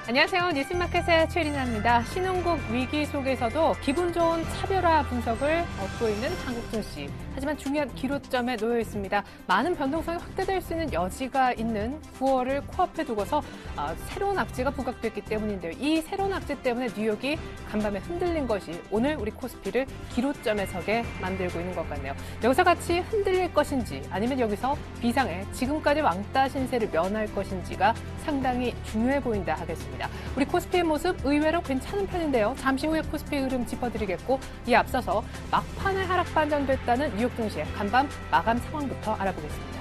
안녕하세요. 뉴스마켓의 최리나입니다. 신흥국 위기 속에서도 기분 좋은 차별화 분석을 얻고 있는 한국 증시. 하지만 중요한 기로점에 놓여 있습니다. 많은 변동성이 확대될 수 있는 여지가 있는 9월을 코앞에 두고서 새로운 악재가 부각됐기 때문인데요. 이 새로운 악재 때문에 뉴욕이 간밤에 흔들린 것이 오늘 우리 코스피를 기로점에 서게 만들고 있는 것 같네요. 여기서 같이 흔들릴 것인지 아니면 여기서 비상의 지금까지 왕따 신세를 면할 것인지가 상당히 중요해 보인다 하겠습니다. 우리 코스피의 모습 의외로 괜찮은 편인데요. 잠시 후에 코스피 흐름 짚어드리겠고 이에 앞서서 막판에 하락 반전됐다는 뉴욕 증시의 간밤 마감 상황부터 알아보겠습니다.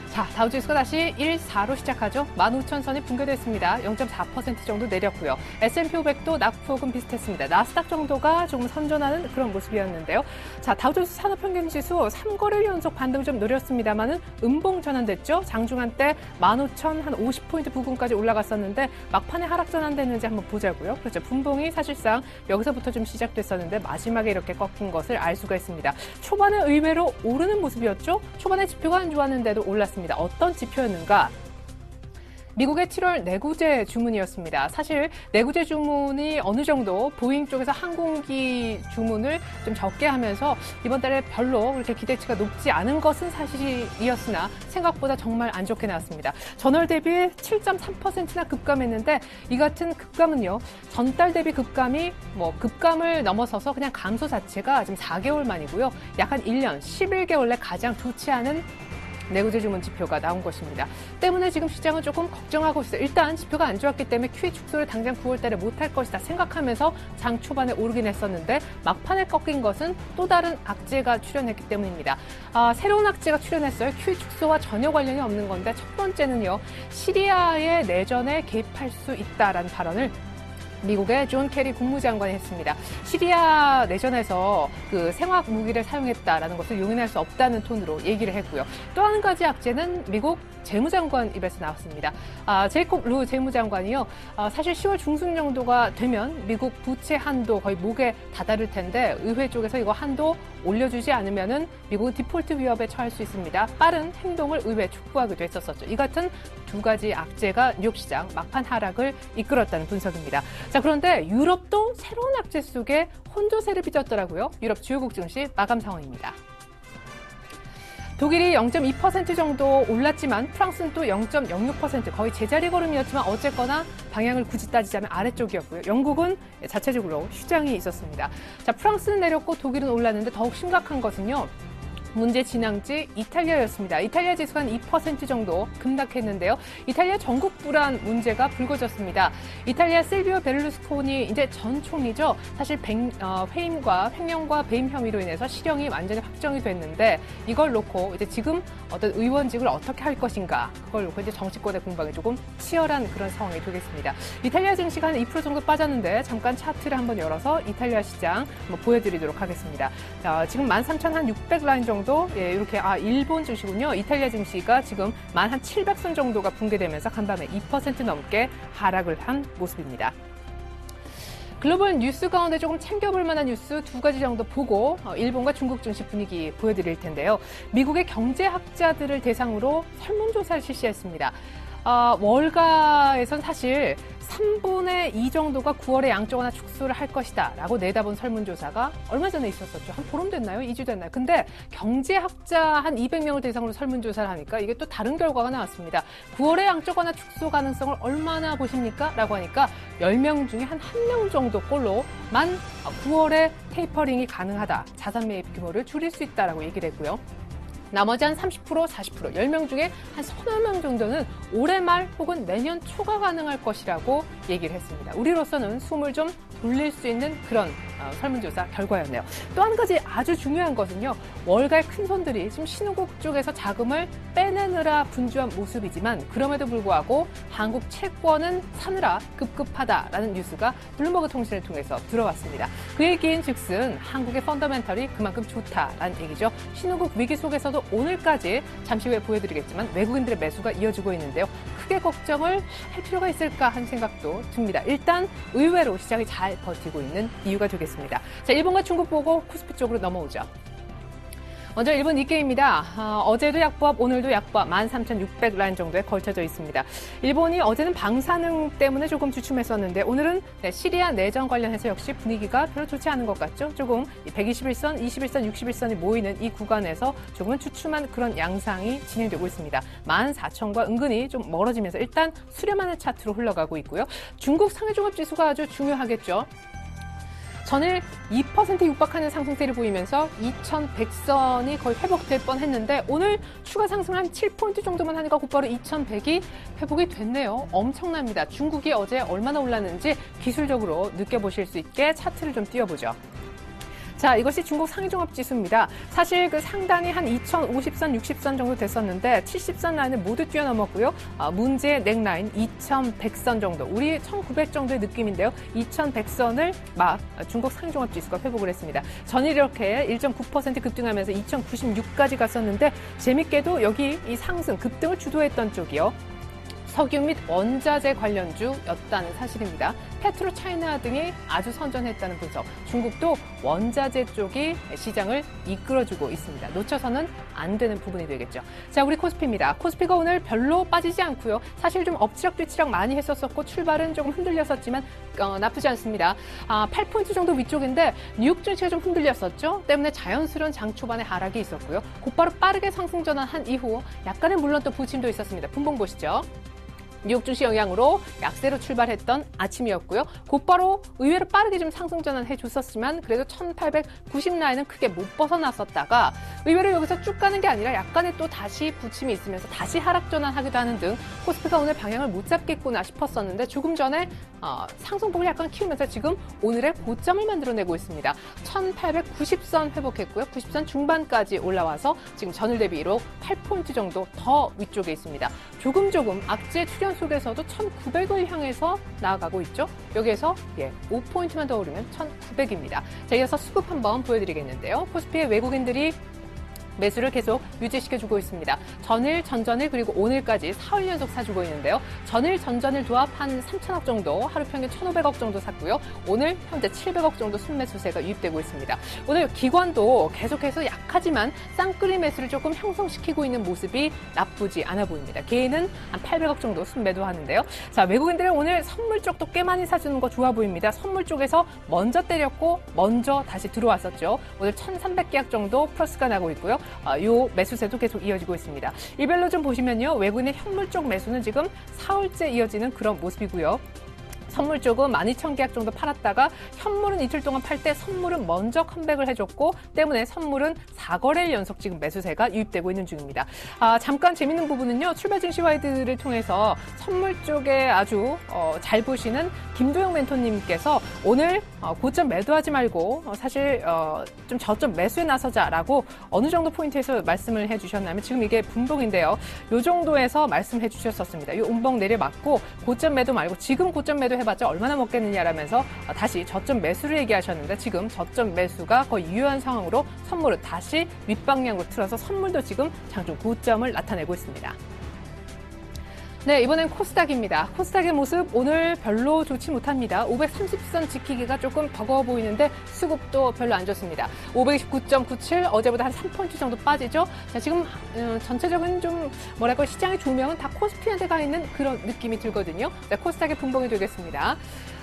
자, 다우지수가 다시 1.4로 시작하죠. 15,000선이 붕괴됐습니다. 0.4% 정도 내렸고요. S&P 500도 낙폭은 비슷했습니다. 나스닥 정도가 조금 선전하는 그런 모습이었는데요. 자, 다우지수 산업평균지수 3거래일 연속 반등 좀 노렸습니다만은 음봉 전환됐죠. 장중한 때 15,050포인트 부근까지 올라갔었는데 막판에 하락 전환됐는지 한번 보자고요. 그렇죠. 분봉이 사실상 여기서부터 좀 시작됐었는데 마지막에 이렇게 꺾인 것을 알 수가 있습니다. 초반에 의외로 오르는 모습이었죠. 초반에 지표가 안 좋았는데도 올랐습니다. 어떤 지표였는가? 미국의 7월 내구재 주문이었습니다. 사실 내구재 주문이 어느 정도 보잉 쪽에서 항공기 주문을 좀 적게 하면서 이번 달에 별로 그렇게 기대치가 높지 않은 것은 사실이었으나 생각보다 정말 안 좋게 나왔습니다. 전월 대비 7.3%나 급감했는데 이 같은 급감은요. 전달 대비 급감이 급감을 넘어서서 그냥 감소 자체가 지금 4개월 만이고요. 약 한 1년, 11개월 내 가장 좋지 않은 내구재 주문 지표가 나온 것입니다. 때문에 지금 시장은 조금 걱정하고 있어요. 일단 지표가 안 좋았기 때문에 QE 축소를 당장 9월 달에 못할 것이다 생각하면서 장 초반에 오르긴 했었는데 막판에 꺾인 것은 또 다른 악재가 출현했기 때문입니다. 새로운 악재가 출현했어요. QE 축소와 전혀 관련이 없는 건데 첫 번째는요. 시리아의 내전에 개입할 수 있다라는 발언을 미국의 존 케리 국무장관이 했습니다. 시리아 내전에서 그 생화학 무기를 사용했다라는 것을 용인할 수 없다는 톤으로 얘기를 했고요. 또 한 가지 악재는 미국 재무장관 입에서 나왔습니다. 제이콥 루 재무장관이요. 사실 10월 중순 정도가 되면 미국 부채 한도 거의 목에 다다를 텐데 의회 쪽에서 이거 한도 올려주지 않으면은 미국은 디폴트 위협에 처할 수 있습니다. 빠른 행동을 의회에 촉구하기도 했었었죠. 이 같은 두 가지 악재가 뉴욕 시장 막판 하락을 이끌었다는 분석입니다. 자, 그런데 유럽도 새로운 악재 속에 혼조세를 빚었더라고요. 유럽 주요국 증시 마감 상황입니다. 독일이 0.2% 정도 올랐지만 프랑스는 또 0.06% 거의 제자리 걸음이었지만 어쨌거나 방향을 굳이 따지자면 아래쪽이었고요. 영국은 자체적으로 휴장이 있었습니다. 자, 프랑스는 내렸고 독일은 올랐는데 더욱 심각한 것은요. 문제 진앙지 이탈리아였습니다. 이탈리아 지수가 한 2% 정도 급락했는데요. 이탈리아 전국 불안 문제가 불거졌습니다. 이탈리아 실비오 베를루스코니 이제 전 총리죠. 사실 회임과 횡령과 배임 혐의로 인해서 실형이 완전히 확정이 됐는데 이걸 놓고 이제 지금 어떤 의원직을 어떻게 할 것인가 그걸 놓고 이제 정치권의 공방이 조금 치열한 그런 상황이 되겠습니다. 이탈리아 증시가 한 2% 정도 빠졌는데 잠깐 차트를 한번 열어서 이탈리아 시장 한번 보여드리도록 하겠습니다. 지금 13,600라인 정도 이렇게 일본 증시군요. 이탈리아 증시가 지금 17,700선 정도가 붕괴되면서 간밤에 2% 넘게 하락을 한 모습입니다. 글로벌 뉴스 가운데 조금 챙겨볼 만한 뉴스 두 가지 정도 보고 일본과 중국 증시 분위기 보여드릴 텐데요. 미국의 경제학자들을 대상으로 설문조사를 실시했습니다. 월가에선 사실 3분의 2 정도가 9월에 양적 완화 축소를 할 것이다 라고 내다본 설문조사가 얼마 전에 있었었죠. 한 보름 됐나요? 2주 됐나요? 근데 경제학자 한 200명을 대상으로 설문조사를 하니까 이게 또 다른 결과가 나왔습니다. 9월에 양적 완화 축소 가능성을 얼마나 보십니까? 라고 하니까 10명 중에 한 1명 정도 꼴로만 9월에 테이퍼링이 가능하다. 자산 매입 규모를 줄일 수 있다라고 얘기를 했고요. 나머지 한 30%, 40%, 10명 중에 한 서너 명 정도는 올해 말 혹은 내년 초가 가능할 것이라고 얘기를 했습니다. 우리로서는 숨을 좀 돌릴 수 있는 그런 설문조사 결과였네요. 또 한 가지 아주 중요한 것은요. 월가의 큰 손들이 지금 신흥국 쪽에서 자금을 빼내느라 분주한 모습이지만 그럼에도 불구하고 한국 채권은 사느라 급급하다라는 뉴스가 블룸버그 통신을 통해서 들어왔습니다. 그 얘기인 즉슨 한국의 펀더멘털이 그만큼 좋다라는 얘기죠. 신흥국 위기 속에서도 오늘까지 잠시 후에 보여드리겠지만 외국인들의 매수가 이어지고 있는데요. 크게 걱정을 할 필요가 있을까 하는 생각도 듭니다. 일단 의외로 시장이 잘 버티고 있는 이유가 되겠습니다. 보겠습니다. 자, 일본과 중국 보고 코스피 쪽으로 넘어오죠. 먼저 일본 니케이입니다. 어제도 약보합, 오늘도 약보합 13,600 라인 정도에 걸쳐져 있습니다. 일본이 어제는 방사능 때문에 조금 주춤했었는데 오늘은 시리아 내전 관련해서 역시 분위기가 별로 좋지 않은 것 같죠. 조금 121선, 21선, 61선이 모이는 이 구간에서 조금은 주춤한 그런 양상이 진행되고 있습니다. 14,000과 은근히 좀 멀어지면서 일단 수렴하는 차트로 흘러가고 있고요. 중국 상해종합지수가 아주 중요하겠죠. 전일 2% 육박하는 상승세를 보이면서 2,100선이 거의 회복될 뻔했는데 오늘 추가 상승 한 7포인트 정도만 하니까 곧바로 2,100이 회복이 됐네요. 엄청납니다. 중국이 어제 얼마나 올랐는지 기술적으로 느껴보실 수 있게 차트를 좀 띄워보죠. 자, 이것이 중국 상해종합지수입니다. 사실 그 상단이 한 2,050선, 60선 정도 됐었는데 70선 라인을 모두 뛰어넘었고요. 문제 넥라인 2,100선 정도, 우리 1,900 정도의 느낌인데요. 2,100선을 막 중국 상해종합지수가 회복을 했습니다. 전일 이렇게 1.9% 급등하면서 2,096까지 갔었는데 재밌게도 여기 이 상승, 급등을 주도했던 쪽이요. 석유 및 원자재 관련주였다는 사실입니다. 페트로 차이나 등이 아주 선전했다는 분석. 중국도 원자재 쪽이 시장을 이끌어주고 있습니다. 놓쳐서는 안 되는 부분이 되겠죠. 자, 우리 코스피입니다. 코스피가 오늘 별로 빠지지 않고요. 사실 좀 엎치락뒤치락 많이 했었고 출발은 조금 흔들렸었지만 나쁘지 않습니다. 8포인트 정도 위쪽인데 뉴욕 증시가 좀 흔들렸었죠. 때문에 자연스러운 장 초반에 하락이 있었고요. 곧바로 빠르게 상승 전환한 이후 약간의 물론 또 부침도 있었습니다. 분봉 보시죠. 뉴욕 증시 영향으로 약세로 출발했던 아침이었고요. 곧바로 의외로 빠르게 좀 상승 전환해 줬었지만 그래도 1890 라인은 크게 못 벗어났었다가 의외로 여기서 쭉 가는 게 아니라 약간의 또 다시 부침이 있으면서 다시 하락 전환하기도 하는 등 코스피가 오늘 방향을 못 잡겠구나 싶었었는데 조금 전에 상승폭을 약간 키우면서 지금 오늘의 고점을 만들어내고 있습니다. 1890선 회복했고요. 90선 중반까지 올라와서 지금 전일 대비 1호 8포인트 정도 더 위쪽에 있습니다. 조금 악재 출현 속에서도 1900을 향해서 나아가고 있죠. 여기에서 5포인트만 더 오르면 1900입니다. 자, 이어서 수급 한번 보여드리겠는데요. 코스피의 외국인들이 매수를 계속 유지시켜주고 있습니다. 전일, 전전일 그리고 오늘까지 사흘 연속 사주고 있는데요. 전일, 전전일 도합 한 3천억 정도, 하루 평균 1,500억 정도 샀고요. 오늘 현재 700억 정도 순매수세가 유입되고 있습니다. 오늘 기관도 계속해서 약하지만 쌍끌이 매수를 조금 형성시키고 있는 모습이 나쁘지 않아 보입니다. 개인은 한 800억 정도 순매도하는데요. 자, 외국인들은 오늘 선물 쪽도 꽤 많이 사주는 거 좋아 보입니다. 선물 쪽에서 먼저 때렸고 먼저 다시 들어왔었죠. 오늘 1,300계약 정도 플러스가 나고 있고요. 요 매수세도 계속 이어지고 있습니다. 이별로 좀 보시면요. 외국인의 현물 쪽 매수는 지금 사흘째 이어지는 그런 모습이고요. 선물 쪽은 12,000계약 정도 팔았다가 현물은 이틀 동안 팔 때 선물은 먼저 컴백을 해줬고 때문에 선물은 4거래일 연속 지금 매수세가 유입되고 있는 중입니다. 잠깐 재밌는 부분은요. 출발 증시 와이드를 통해서 선물 쪽에 아주 잘 보시는 김도영 멘토님께서 오늘 고점 매도하지 말고 사실 좀 저점 매수에 나서자라고 어느 정도 포인트에서 말씀을 해주셨냐면 지금 이게 분봉인데요. 요 정도에서 말씀해 주셨었습니다. 이 운봉 내려맞고 고점 매도 말고 지금 고점 매도 해봤자 얼마나 먹겠느냐라면서 다시 저점 매수를 얘기하셨는데 지금 저점 매수가 거의 유효한 상황으로 선물을 다시 윗방향으로 틀어서 선물도 지금 장중 고점을 나타내고 있습니다. 네, 이번엔 코스닥입니다. 코스닥의 모습 오늘 별로 좋지 못합니다. 530선 지키기가 조금 버거워 보이는데 수급도 별로 안 좋습니다. 529.97 어제보다 한 3포인트 정도 빠지죠. 자, 지금 전체적인 좀 뭐랄까 시장의 조명은 다 코스피한테 가 있는 그런 느낌이 들거든요. 네, 코스닥의 분봉이 되겠습니다.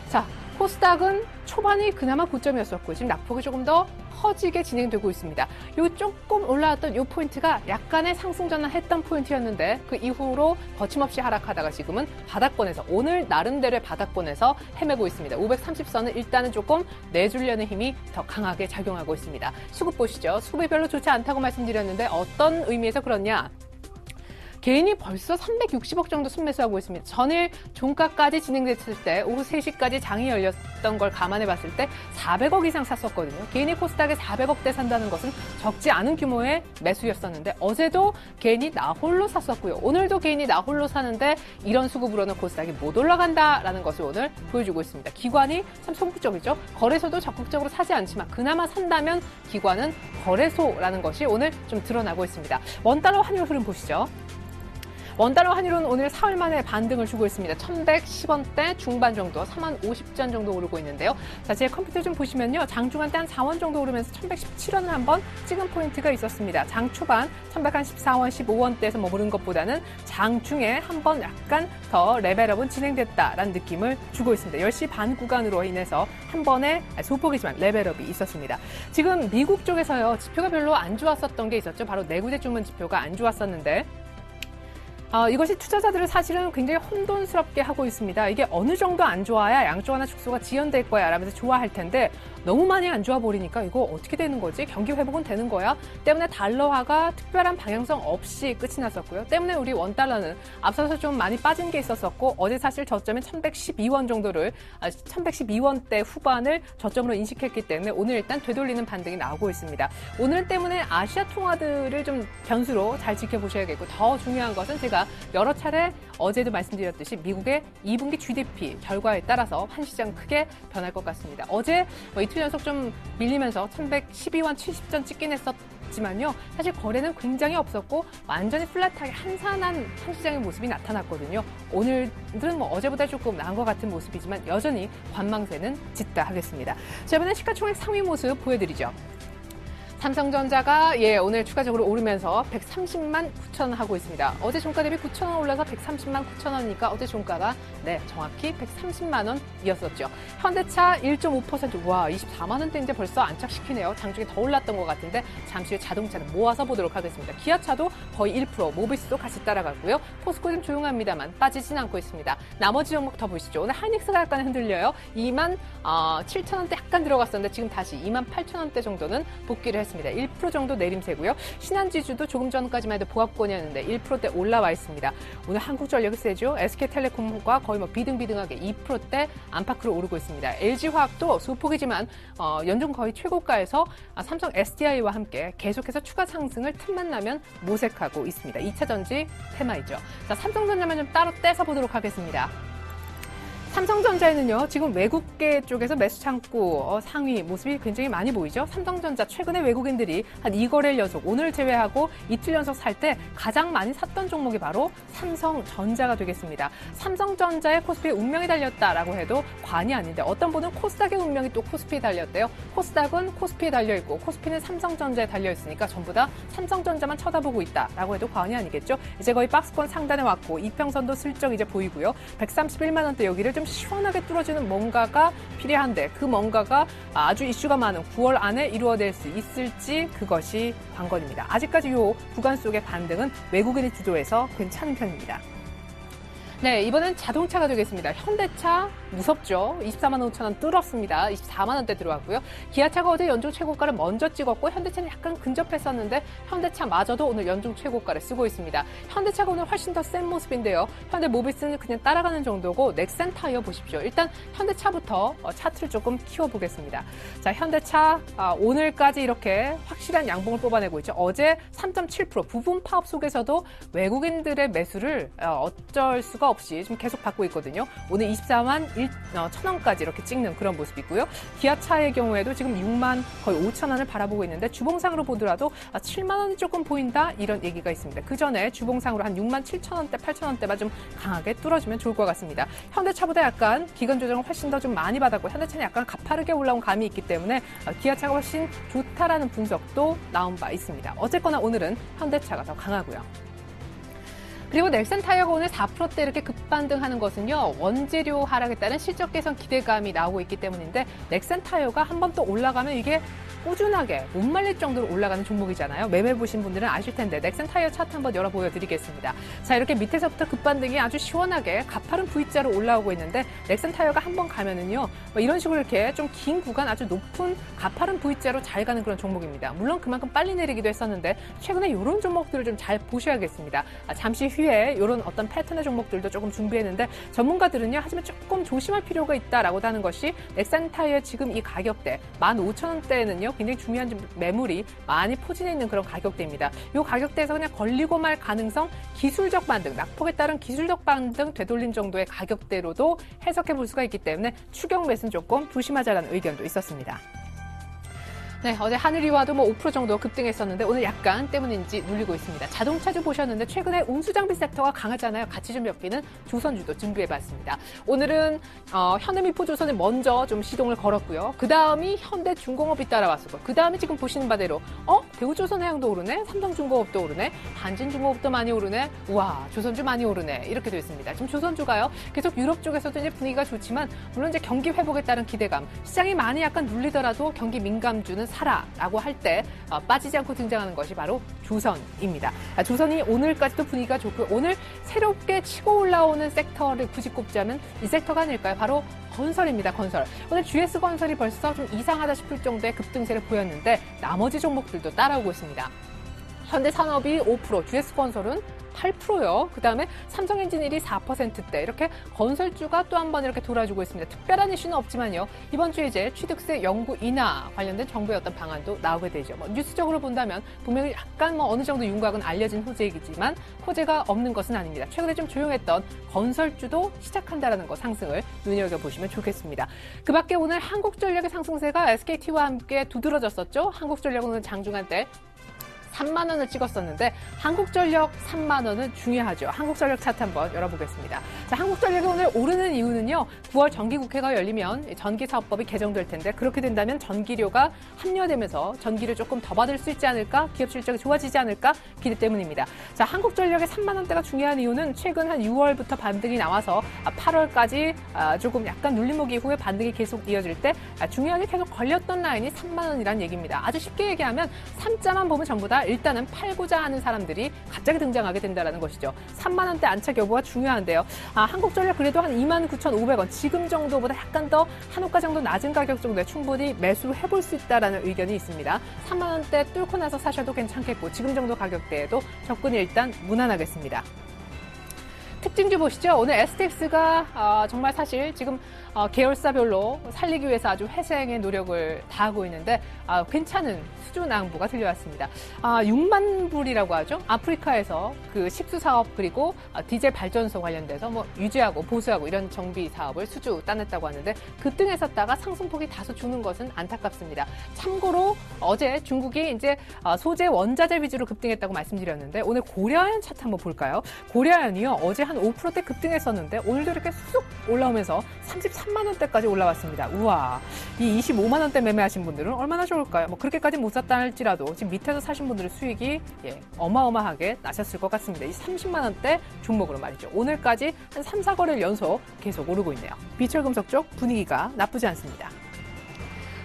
자, 코스닥은 초반이 그나마 고점이었었고 지금 낙폭이 조금 더 커지게 진행되고 있습니다. 요 조금 올라왔던 요 포인트가 약간의 상승 전환했던 포인트였는데 그 이후로 거침없이 하락하다가 지금은 바닥권에서 오늘 나름대로의 바닥권에서 헤매고 있습니다. 530선은 일단은 조금 내주려는 힘이 더 강하게 작용하고 있습니다. 수급 보시죠. 수급이 별로 좋지 않다고 말씀드렸는데 어떤 의미에서 그렇냐? 개인이 벌써 360억 정도 순매수하고 있습니다. 전일 종가까지 진행됐을 때 오후 3시까지 장이 열렸던 걸 감안해 봤을 때 400억 이상 샀었거든요. 개인이 코스닥에 400억대 산다는 것은 적지 않은 규모의 매수였었는데 어제도 개인이 나홀로 샀었고요. 오늘도 개인이 나홀로 사는데 이런 수급으로는 코스닥이 못 올라간다라는 것을 오늘 보여주고 있습니다. 기관이 참 소극적이죠. 거래소도 적극적으로 사지 않지만 그나마 산다면 기관은 거래소라는 것이 오늘 좀 드러나고 있습니다. 원달러 환율 흐름 보시죠. 원달러 환율은 오늘 사흘 만에 반등을 주고 있습니다. 1,110원대 중반 정도, 40,50전 정도 오르고 있는데요. 자, 제 컴퓨터 좀 보시면요. 장중한 때 한 4원 정도 오르면서 1,117원을 한번 찍은 포인트가 있었습니다. 장 초반 1,114원, 15원대에서 머무른 것보다는 장중에 한번 약간 더 레벨업은 진행됐다라는 느낌을 주고 있습니다. 10시 반 구간으로 인해서 한 번에 소폭이지만 레벨업이 있었습니다. 지금 미국 쪽에서요. 지표가 별로 안 좋았었던 게 있었죠. 바로 내구재 주문 지표가 안 좋았었는데 이것이 투자자들을 사실은 굉장히 혼돈스럽게 하고 있습니다. 이게 어느 정도 안 좋아야 양쪽 하나 축소가 지연될 거야 라면서 좋아할 텐데 너무 많이 안 좋아 버리니까 이거 어떻게 되는 거지? 경기 회복은 되는 거야? 때문에 달러화가 특별한 방향성 없이 끝이 났었고요. 때문에 우리 원달러는 앞서서 좀 많이 빠진 게 있었었고 어제 사실 저점인 1,112원 정도를 1,112원대 후반을 저점으로 인식했기 때문에 오늘 일단 되돌리는 반등이 나오고 있습니다. 오늘 때문에 아시아 통화들을 좀 변수로 잘 지켜보셔야겠고 더 중요한 것은 제가 여러 차례 어제도 말씀드렸듯이 미국의 2분기 GDP 결과에 따라서 한 시장 크게 변할 것 같습니다. 어제 이틀 연속 좀 밀리면서 1,112원 70전 찍긴 했었지만요. 사실 거래는 굉장히 없었고 완전히 플랫하게 한산한 한 시장의 모습이 나타났거든요. 오늘은 어제보다 조금 나은 것 같은 모습이지만 여전히 관망세는 짙다 하겠습니다. 자, 이번엔 시가총액 상위 모습 보여드리죠. 삼성전자가 오늘 추가적으로 오르면서 130만 9천 원 하고 있습니다. 어제 종가 대비 9천 원 올라서 130만 9천 원이니까 어제 종가가 정확히 130만 원이었었죠. 현대차 1.5%, 와 24만 원대 이제 벌써 안착시키네요. 장중에 더 올랐던 것 같은데 잠시 후에 자동차는 모아서 보도록 하겠습니다. 기아차도 거의 1%, 모비스도 같이 따라가고요. 포스코 좀 조용합니다만 빠지진 않고 있습니다. 나머지 종목 더 보시죠. 오늘 하이닉스가 약간 흔들려요. 2만 7천 원대 약간 들어갔었는데 지금 다시 2만 8천 원대 정도는 복귀를 했습니다. 1% 정도 내림세고요. 신한지주도 조금 전까지만 해도 보합권이었는데 1%대 올라와 있습니다. 오늘 한국전력이 세죠. SK텔레콤과 거의 비등비등하게 2%대 안팎으로 오르고 있습니다. LG화학도 소폭이지만 연중 거의 최고가에서 삼성 SDI와 함께 계속해서 추가 상승을 틈만 나면 모색하고 있습니다. 2차 전지 테마이죠. 자, 삼성전자만 좀 따로 떼서 보도록 하겠습니다. 삼성전자에는요, 지금 외국계 쪽에서 매수 창구 상위 모습이 굉장히 많이 보이죠. 삼성전자 최근에 외국인들이 한 2거래일 연속, 오늘 제외하고 이틀 연속 살 때 가장 많이 샀던 종목이 바로 삼성전자가 되겠습니다. 삼성전자의 코스피에 운명이 달렸다라고 해도 과언이 아닌데 어떤 분은 코스닥의 운명이 또 코스피에 달렸대요. 코스닥은 코스피에 달려있고 코스피는 삼성전자에 달려있으니까 전부 다 삼성전자만 쳐다보고 있다라고 해도 과언이 아니겠죠. 이제 거의 박스권 상단에 왔고 이평선도 슬쩍 이제 보이고요. 131만 원대 여기를 좀 시원하게 뚫어주는 뭔가가 필요한데 그 뭔가가 아주 이슈가 많은 9월 안에 이루어질 수 있을지 그것이 관건입니다. 아직까지 이 구간 속의 반등은 외국인이 주도해서 괜찮은 편입니다. 네, 이번엔 자동차가 되겠습니다. 현대차 무섭죠. 24만 5천 원 뚫었습니다. 24만 원대 들어왔고요. 기아차가 어제 연중 최고가를 먼저 찍었고 현대차는 약간 근접했었는데 현대차마저도 오늘 연중 최고가를 쓰고 있습니다. 현대차가 오늘 훨씬 더 센 모습인데요. 현대모비스는 그냥 따라가는 정도고 넥센타이어 보십시오. 일단 현대차부터 차트를 조금 키워보겠습니다. 자, 현대차 오늘까지 이렇게 확실한 양봉을 뽑아내고 있죠. 어제 3.7% 부분 파업 속에서도 외국인들의 매수를 어쩔 수가 없이 좀 계속 받고 있거든요. 오늘 24만 1,000원까지 이렇게 찍는 그런 모습이고요. 기아차의 경우에도 지금 6만 거의 5천 원을 바라보고 있는데 주봉상으로 보더라도 7만 원이 조금 보인다 이런 얘기가 있습니다. 그 전에 주봉상으로 한 6만 7천 원대, 8천 원대만 좀 강하게 뚫어주면 좋을 것 같습니다. 현대차보다 약간 기간 조정을 훨씬 더 좀 많이 받았고 현대차는 약간 가파르게 올라온 감이 있기 때문에 기아차가 훨씬 좋다라는 분석도 나온 바 있습니다. 어쨌거나 오늘은 현대차가 더 강하고요. 그리고 넥센타이어가 오늘 4%대 이렇게 급반등하는 것은요. 원재료 하락에 따른 실적 개선 기대감이 나오고 있기 때문인데 넥센타이어가 한 번 또 올라가면 이게 꾸준하게 못 말릴 정도로 올라가는 종목이잖아요. 매매 보신 분들은 아실 텐데 넥센타이어 차트 한번 열어 보여드리겠습니다. 자, 이렇게 밑에서부터 급반등이 아주 시원하게 가파른 V자로 올라오고 있는데 넥센타이어가 한번 가면은요. 이런 식으로 이렇게 좀 긴 구간 아주 높은 가파른 V자로 잘 가는 그런 종목입니다. 물론 그만큼 빨리 내리기도 했었는데 최근에 이런 종목들을 좀 잘 보셔야겠습니다. 잠시 후에 이런 어떤 패턴의 종목들도 조금 준비했는데 전문가들은요. 하지만 조금 조심할 필요가 있다라고 하는 것이 넥센타이어 지금 이 가격대 15,000원대에는요. 굉장히 중요한 매물이 많이 포진해 있는 그런 가격대입니다. 이 가격대에서 그냥 걸리고 말 가능성, 기술적 반등, 낙폭에 따른 기술적 반등 되돌림 정도의 가격대로도 해석해 볼 수가 있기 때문에 추격 매수는 조금 조심하자라는 의견도 있었습니다. 네, 어제 하늘이와도 5% 정도 급등했었는데 오늘 약간 때문인지 눌리고 있습니다. 자동차주 보셨는데 최근에 운수장비 섹터가 강하잖아요. 같이 좀 엮이는 조선주도 준비해봤습니다. 오늘은 현대미포조선이 먼저 좀 시동을 걸었고요. 그 다음이 현대중공업이 따라왔었고 그 다음에 지금 보시는 바대로 대우조선해양도 오르네, 삼성중공업도 오르네, 한진중공업도 많이 오르네, 우와 조선주 많이 오르네 이렇게 되어 있습니다. 지금 조선주가요 계속 유럽 쪽에서도 이제 분위기가 좋지만 물론 이제 경기 회복에 따른 기대감, 시장이 많이 약간 눌리더라도 경기 민감주는 사라라고 할 때 빠지지 않고 등장하는 것이 바로 조선입니다. 조선이 오늘까지도 분위기가 좋고 오늘 새롭게 치고 올라오는 섹터를 굳이 꼽자면 이 섹터가 아닐까요? 바로 건설입니다. 건설. 오늘 GS건설이 벌써 좀 이상하다 싶을 정도의 급등세를 보였는데 나머지 종목들도 따라오고 있습니다. 현대산업이 5%, GS건설은 8%요. 그다음에 삼성엔지니어리 4%대 이렇게 건설주가 또 한 번 이렇게 돌아주고 있습니다. 특별한 이슈는 없지만요. 이번 주에 이제 취득세 연구 인하 관련된 정부의 어떤 방안도 나오게 되죠. 뉴스적으로 본다면 분명히 약간 어느 정도 윤곽은 알려진 호재이지만 호재가 없는 것은 아닙니다. 최근에 좀 조용했던 건설주도 시작한다라는 거 상승을 눈여겨보시면 좋겠습니다. 그 밖에 오늘 한국전력의 상승세가 SKT와 함께 두드러졌었죠. 한국전력은 오늘 장중한 때 3만 원을 찍었었는데 한국전력 3만 원은 중요하죠. 한국전력 차트 한번 열어보겠습니다. 자, 한국전력이 오늘 오르는 이유는요. 9월 정기국회가 열리면 전기사업법이 개정될 텐데 그렇게 된다면 전기료가 합류되면서 전기를 조금 더 받을 수 있지 않을까? 기업 실적이 좋아지지 않을까? 기대 때문입니다. 자, 한국전력의 3만 원대가 중요한 이유는 최근 한 6월부터 반등이 나와서 8월까지 조금 약간 눌림목 이후에 반등이 계속 이어질 때 중요하게 계속 걸렸던 라인이 3만 원이라는 얘기입니다. 아주 쉽게 얘기하면 3자만 보면 전부 다 일단은 팔고자 하는 사람들이 갑자기 등장하게 된다는 것이죠. 3만 원대 안착 여부가 중요한데요. 한국전력 그래도 한 29,500원 지금 정도보다 약간 더 한호가 정도 낮은 가격 정도에 충분히 매수를 해볼 수 있다는 의견이 있습니다. 3만 원대 뚫고 나서 사셔도 괜찮겠고 지금 정도 가격대에도 접근이 일단 무난하겠습니다. 특징주 보시죠. 오늘 STX가 정말 사실 지금 계열사별로 살리기 위해서 아주 회생의 노력을 다하고 있는데 괜찮은 수주낭부가 들려왔습니다. 6만 불이라고 하죠. 아프리카에서 그 식수 사업 그리고 디젤 발전소 관련돼서 유지하고 보수하고 이런 정비 사업을 수주 따냈다고 하는데 급등했었다가 상승폭이 다소 주는 것은 안타깝습니다. 참고로 어제 중국이 이제 소재 원자재 위주로 급등했다고 말씀드렸는데 오늘 고려아연 차트 한번 볼까요? 고려아연이요 어제 한 5%대 급등했었는데 오늘도 이렇게 쑥 올라오면서 33만 원대까지 올라왔습니다. 우와, 이 25만 원대 매매하신 분들은 얼마나 좋을까요? 그렇게까지 못 샀다 할지라도 지금 밑에서 사신 분들의 수익이 어마어마하게 나셨을 것 같습니다. 이 30만 원대 종목으로 말이죠. 오늘까지 한 3, 4거래일 연속 계속 오르고 있네요. 비철금속 쪽 분위기가 나쁘지 않습니다.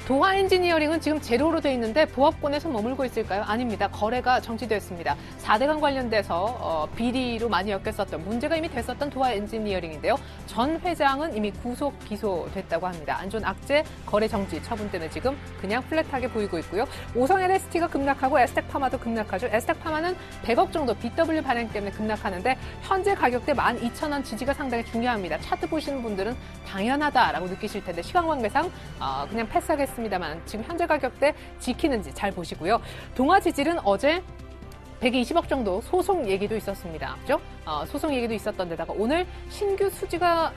도화 엔지니어링은 지금 제로로 돼 있는데 보합권에서 머물고 있을까요? 아닙니다. 거래가 정지됐습니다. 4대강 관련돼서 비리로 많이 엮였었던 문제가 이미 됐었던 도화 엔지니어링인데요. 전 회장은 이미 구속 기소됐다고 합니다. 안 좋은 악재 거래 정지 처분 때문에 지금 그냥 플랫하게 보이고 있고요. 오성 LST가 급락하고 에스텍파마도 급락하죠. 에스텍파마는 100억 정도 BW 발행 때문에 급락하는데 현재 가격대 12,000원 지지가 상당히 중요합니다. 차트 보시는 분들은 당연하다라고 느끼실 텐데 시간 관계상 그냥 패스하겠습니다만 지금 현재 가격대 지키는지 잘 보시고요. 동아지질은 어제 120억 정도 소송 얘기도 있었습니다. 그죠? 소송 얘기도 있었던 데다가 오늘 신규 수주가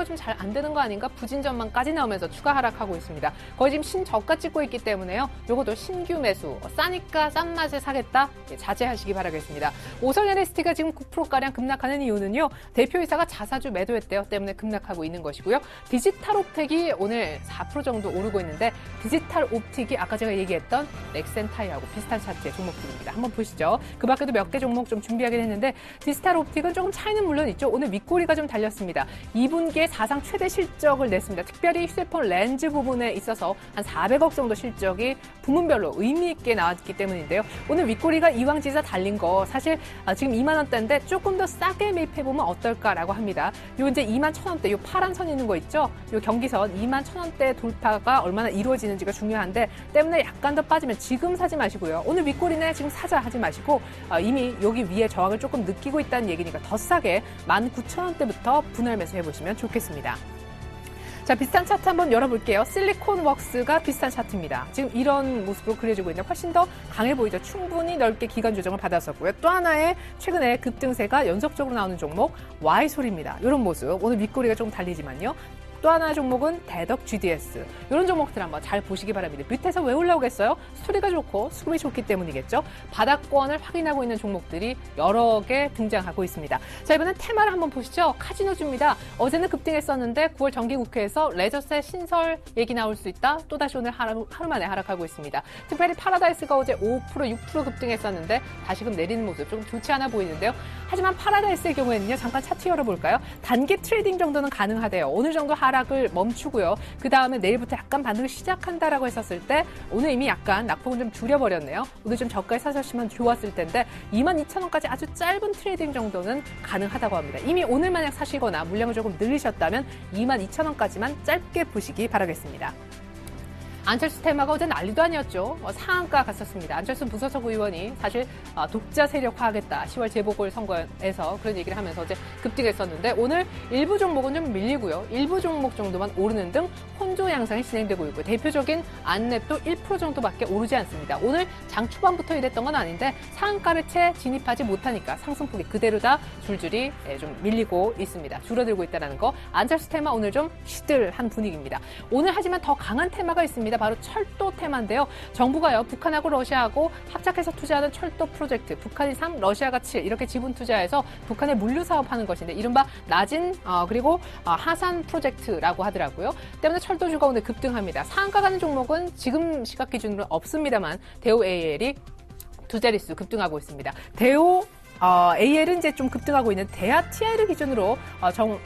좀 잘 안 되는 거 아닌가 부진 전망까지 나오면서 추가 하락하고 있습니다. 거의 지금 신저가 찍고 있기 때문에요. 요것도 신규 매수 싸니까 싼 맛에 사겠다 자제하시기 바라겠습니다. 오성 LST가 지금 9%가량 급락하는 이유는요. 대표이사가 자사주 매도했대요. 때문에 급락하고 있는 것이고요. 디지털 옵텍이 오늘 4% 정도 오르고 있는데 디지털 옵틱이 아까 제가 얘기했던 넥센타이하고 비슷한 차트의 종목들입니다. 한번 보시죠. 그 밖에도 몇 개 종목 좀 준비하긴 했는데 디지털 옵틱은 조금 차이는 물론 있죠. 오늘 윗꼬리가 좀 달렸습니다. 2분기에 사상 최대 실적을 냈습니다. 특별히 휴대폰 렌즈 부분에 있어서 한 400억 정도 실적이 부문별로 의미 있게 나왔기 때문인데요. 오늘 윗꼬리가 이왕지사 달린 거 사실 지금 2만 원대인데 조금 더 싸게 매입해보면 어떨까라고 합니다. 요 이제 2만 1,000원대 요 파란 선 있는 거 있죠. 요 경기선 2만 1,000원대 돌파가 얼마나 이루어지는지가 중요한데 때문에 약간 더 빠지면 지금 사지 마시고요. 오늘 윗꼬리네 지금 사자 하지 마시고 이미 여기 위에 저항을 조금 느끼고 있다는 얘기니까 더 싸게 19,000원대부터 분할 매수해보시면 좋겠습니다. 자, 비슷한 차트 한번 열어볼게요. 실리콘웍스가 비슷한 차트입니다. 지금 이런 모습으로 그려지고 있는데 훨씬 더 강해 보이죠. 충분히 넓게 기간 조정을 받았었고요. 또 하나의 최근에 급등세가 연속적으로 나오는 종목 Y솔입니다. 이런 모습. 오늘 윗꼬리가 좀 달리지만요. 또 하나 종목은 대덕 GDS. 이런 종목들 한번 잘 보시기 바랍니다. 밑에서 왜 올라오겠어요? 스토리가 좋고 수급이 좋기 때문이겠죠. 바닥권을 확인하고 있는 종목들이 여러 개 등장하고 있습니다. 자, 이번엔 테마를 한번 보시죠. 카지노주입니다. 어제는 급등했었는데 9월 정기국회에서 레저세 신설 얘기 나올 수 있다. 또다시 오늘 하루 만에 하락하고 있습니다. 특별히 파라다이스가 어제 5%, 6% 급등했었는데 다시금 내리는 모습 조금 좋지 않아 보이는데요. 하지만 파라다이스의 경우에는요. 잠깐 차트 열어볼까요? 단기 트레이딩 정도는 가능하대요. 어느 정도 하락을 멈추고요. 그 다음에 내일부터 약간 반등을 시작한다라고 했었을 때 오늘 이미 약간 낙폭은 좀 줄여버렸네요. 오늘 좀 저가에 사셨으면 좋았을 텐데 22,000원까지 아주 짧은 트레이딩 정도는 가능하다고 합니다. 이미 오늘 만약 사시거나 물량을 조금 늘리셨다면 22,000원까지만 짧게 보시기 바라겠습니다. 안철수 테마가 어제 난리도 아니었죠. 상한가 갔었습니다. 안철수 부서석 의원이 사실 독자 세력화하겠다. 10월 재보궐선거에서 그런 얘기를 하면서 어제 급등했었는데 오늘 일부 종목은 좀 밀리고요. 일부 종목 정도만 오르는 등 혼조 양상이 진행되고 있고 대표적인 안랩도 1% 정도밖에 오르지 않습니다. 오늘 장 초반부터 이랬던 건 아닌데 상한가를 채 진입하지 못하니까 상승폭이 그대로다 줄줄이 좀 밀리고 있습니다. 줄어들고 있다는 거. 안철수 테마 오늘 좀 시들한 분위기입니다. 오늘 하지만 더 강한 테마가 있습니다. 바로 철도 테마인데요. 정부가요, 북한하고 러시아하고 합작해서 투자하는 철도 프로젝트, 북한이 3, 러시아가 7 이렇게 지분 투자해서 북한에 물류 사업하는 것인데 이른바 나진 그리고 하산 프로젝트라고 하더라고요. 때문에 철도주가 오늘 급등합니다. 상한가 가는 종목은 지금 시각 기준으로 없습니다만 대우 AL이 두 자릿수 급등하고 있습니다. 대우 AL은 이제 좀 급등하고 있는 대하 TI를 기준으로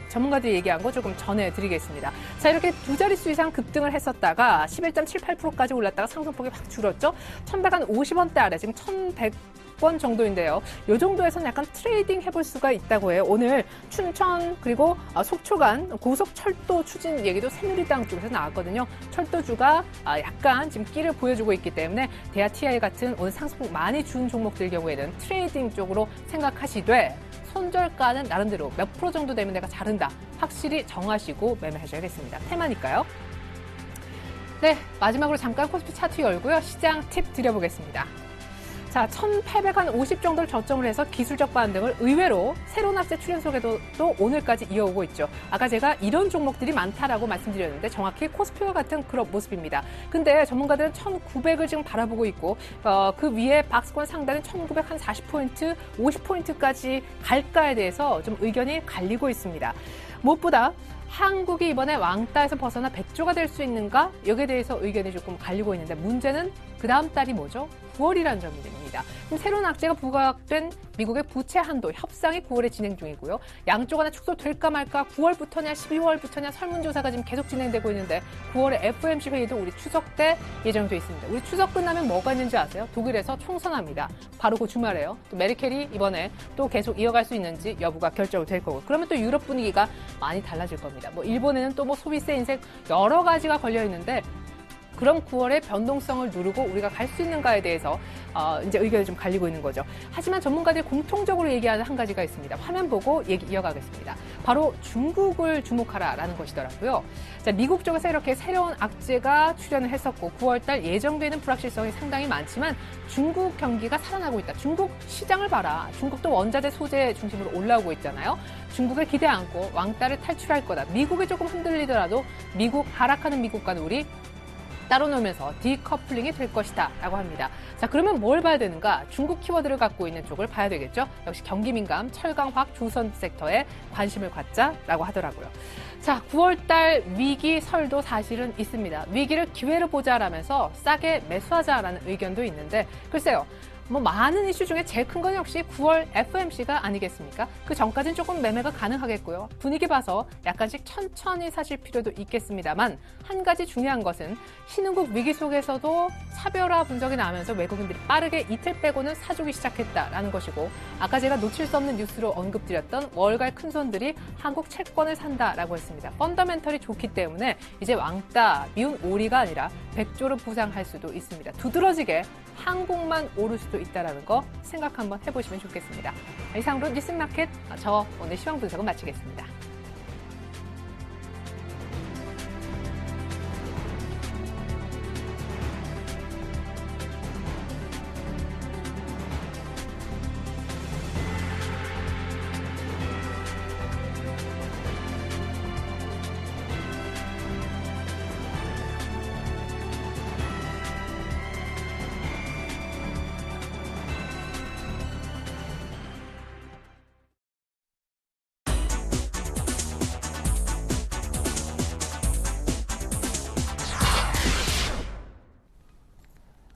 전문가들이 얘기한 거 조금 전해드리겠습니다. 자, 이렇게 두 자릿수 이상 급등을 했었다가 11.78%까지 올랐다가 상승폭이 확 줄었죠. 1,150원대 아래 지금 1,100원 정도인데요. 이 정도에서는 약간 트레이딩 해볼 수가 있다고 해요. 오늘 춘천 그리고 속초 간 고속철도 추진 얘기도 새누리당 쪽에서 나왔거든요. 철도주가 약간 지금 끼를 보여주고 있기 때문에 대하 TI 같은 오늘 상승폭 많이 준 종목들 경우에는 트레이딩 쪽으로 생각하시되 손절가는 나름대로 몇 프로 정도 되면 내가 자른다. 확실히 정하시고 매매하셔야겠습니다. 테마니까요. 네, 마지막으로 잠깐 코스피 차트 열고요. 시장 팁 드려보겠습니다. 자, 1,850 정도를 저점을 해서 기술적 반등을 의외로 새로운 합세 출현 속에도 또 오늘까지 이어오고 있죠. 아까 제가 이런 종목들이 많다라고 말씀드렸는데 정확히 코스피와 같은 그런 모습입니다. 근데 전문가들은 1,900을 지금 바라보고 있고 그 위에 박스권 상단은 1,900 한 40포인트, 50포인트까지 갈까에 대해서 좀 의견이 갈리고 있습니다. 무엇보다 한국이 이번에 왕따에서 벗어나 백조가 될 수 있는가? 여기에 대해서 의견이 조금 갈리고 있는데 문제는 그 다음 달이 뭐죠? 9월이라는 점이 됩니다. 새로운 악재가 부각된 미국의 부채 한도 협상이 9월에 진행 중이고요. 양쪽 하나 축소될까 말까 9월부터냐 12월부터냐 설문조사가 지금 계속 진행되고 있는데 9월에 FOMC 회의도 우리 추석 때 예정돼 있습니다. 우리 추석 끝나면 뭐가 있는지 아세요? 독일에서 총선합니다. 바로 그 주말에요. 또 메르켈이 이번에 또 계속 이어갈 수 있는지 여부가 결정될 거고 그러면 또 유럽 분위기가 많이 달라질 겁니다. 뭐 일본에는 또 뭐 소비세 인색 여러 가지가 걸려 있는데 그럼 9월에 변동성을 누르고 우리가 갈 수 있는가에 대해서 이제 의견이 좀 갈리고 있는 거죠. 하지만 전문가들이 공통적으로 얘기하는 한 가지가 있습니다. 화면 보고 얘기 이어가겠습니다. 바로 중국을 주목하라라는 것이더라고요. 자, 미국 쪽에서 이렇게 새로운 악재가 출현을 했었고 9월달 예정되는 불확실성이 상당히 많지만 중국 경기가 살아나고 있다. 중국 시장을 봐라. 중국도 원자재 소재 중심으로 올라오고 있잖아요. 중국을 기대 않고 왕따를 탈출할 거다. 미국이 조금 흔들리더라도 하락하는 미국과는 우리 따로 놓으면서 디커플링이 될 것이다 라고 합니다. 자, 그러면 뭘 봐야 되는가? 중국 키워드를 갖고 있는 쪽을 봐야 되겠죠. 역시 경기민감, 철강화학, 조선 섹터에 관심을 갖자라고 하더라고요. 자, 9월달 위기 설도 사실은 있습니다. 위기를 기회로 보자라면서 싸게 매수하자라는 의견도 있는데 글쎄요. 뭐 많은 이슈 중에 제일 큰 건 역시 9월 FOMC가 아니겠습니까? 그 전까지는 조금 매매가 가능하겠고요. 분위기 봐서 약간씩 천천히 사실 필요도 있겠습니다만 한 가지 중요한 것은 신흥국 위기 속에서도 차별화 분석이 나오면서 외국인들이 빠르게 이틀 빼고는 사주기 시작했다라는 것이고 아까 제가 놓칠 수 없는 뉴스로 언급드렸던 월갈 큰손들이 한국 채권을 산다라고 했습니다. 펀더멘털이 좋기 때문에 이제 왕따, 미운 오리가 아니라 백조를 부상할 수도 있습니다. 두드러지게 한국만 오를 수도 있다는 거 생각 한번 해보시면 좋겠습니다. 이상으로 뉴스마켓 저 오늘 시황 분석은 마치겠습니다.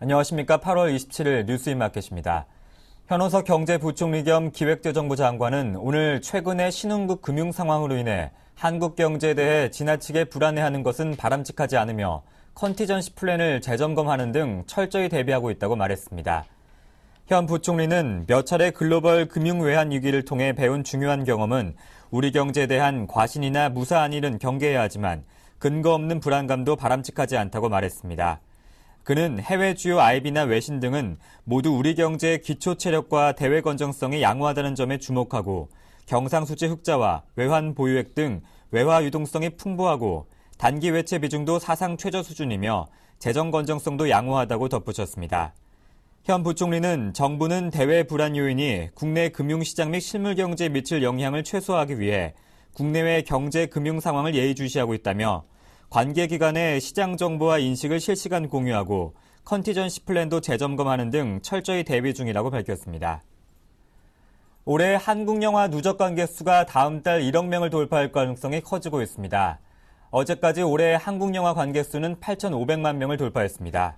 안녕하십니까. 8월 27일 뉴스인마켓입니다. 현호석 경제부총리 겸 기획재정부 장관은 오늘 최근의 신흥국 금융 상황으로 인해 한국 경제에 대해 지나치게 불안해하는 것은 바람직하지 않으며 컨티전시 플랜을 재점검하는 등 철저히 대비하고 있다고 말했습니다. 현 부총리는 몇 차례 글로벌 금융 외환 위기를 통해 배운 중요한 경험은 우리 경제에 대한 과신이나 무사한 일은 경계해야 하지만 근거 없는 불안감도 바람직하지 않다고 말했습니다. 그는 해외 주요 IB나 외신 등은 모두 우리 경제의 기초 체력과 대외 건전성이 양호하다는 점에 주목하고 경상수지 흑자와 외환 보유액 등 외화 유동성이 풍부하고 단기 외채 비중도 사상 최저 수준이며 재정 건전성도 양호하다고 덧붙였습니다. 현 부총리는 정부는 대외 불안 요인이 국내 금융시장 및 실물 경제에 미칠 영향을 최소화하기 위해 국내외 경제 금융 상황을 예의주시하고 있다며 관계기관의 시장 정보와 인식을 실시간 공유하고 컨티전시 플랜도 재점검하는 등 철저히 대비 중이라고 밝혔습니다. 올해 한국 영화 누적 관객 수가 다음 달 1억 명을 돌파할 가능성이 커지고 있습니다. 어제까지 올해 한국 영화 관객 수는 8,500만 명을 돌파했습니다.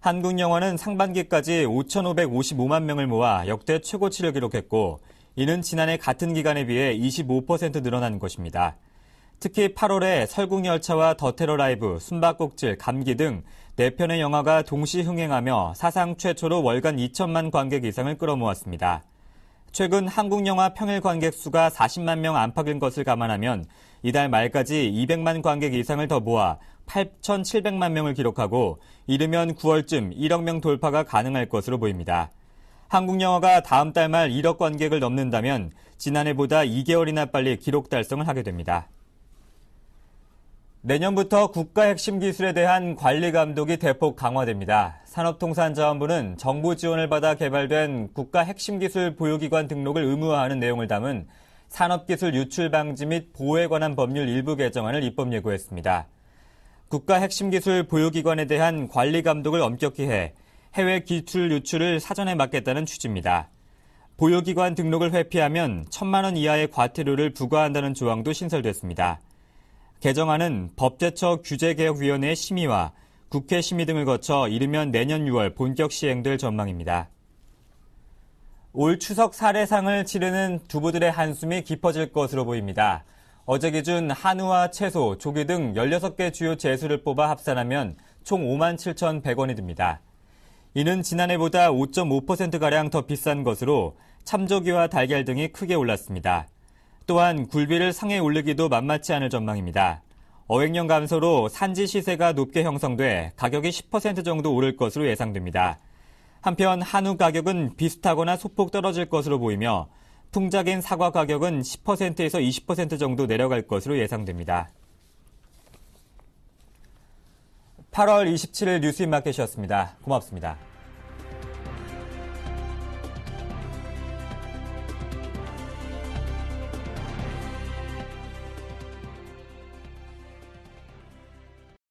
한국 영화는 상반기까지 5,555만 명을 모아 역대 최고치를 기록했고 이는 지난해 같은 기간에 비해 25% 늘어난 것입니다. 특히 8월에 설국열차와 더 테러 라이브, 숨바꼭질, 감기 등 4편의 영화가 동시 흥행하며 사상 최초로 월간 2천만 관객 이상을 끌어모았습니다. 최근 한국 영화 평일 관객 수가 40만 명 안팎인 것을 감안하면 이달 말까지 200만 관객 이상을 더 모아 8,700만 명을 기록하고 이르면 9월쯤 1억 명 돌파가 가능할 것으로 보입니다. 한국 영화가 다음 달 말 1억 관객을 넘는다면 지난해보다 2개월이나 빨리 기록 달성을 하게 됩니다. 내년부터 국가 핵심 기술에 대한 관리 감독이 대폭 강화됩니다. 산업통상자원부는 정부 지원을 받아 개발된 국가 핵심 기술 보유기관 등록을 의무화하는 내용을 담은 산업기술 유출 방지 및 보호에 관한 법률 일부 개정안을 입법 예고했습니다. 국가 핵심 기술 보유기관에 대한 관리 감독을 엄격히 해 해외 기술 유출을 사전에 막겠다는 취지입니다. 보유기관 등록을 회피하면 1,000만 원 이하의 과태료를 부과한다는 조항도 신설됐습니다. 개정안은 법제처 규제개혁위원회의 심의와 국회 심의 등을 거쳐 이르면 내년 6월 본격 시행될 전망입니다. 올 추석 사례상을 치르는 두부들의 한숨이 깊어질 것으로 보입니다. 어제 기준 한우와 채소, 조기 등 16개 주요 제수를 뽑아 합산하면 총 57,100원이 듭니다. 이는 지난해보다 5.5%가량 더 비싼 것으로 참조기와 달걀 등이 크게 올랐습니다. 또한 굴비를 상에 올리기도 만만치 않을 전망입니다. 어획량 감소로 산지 시세가 높게 형성돼 가격이 10% 정도 오를 것으로 예상됩니다. 한편 한우 가격은 비슷하거나 소폭 떨어질 것으로 보이며 풍작인 사과 가격은 10%에서 20% 정도 내려갈 것으로 예상됩니다. 8월 27일 뉴스인마켓이었습니다. 고맙습니다.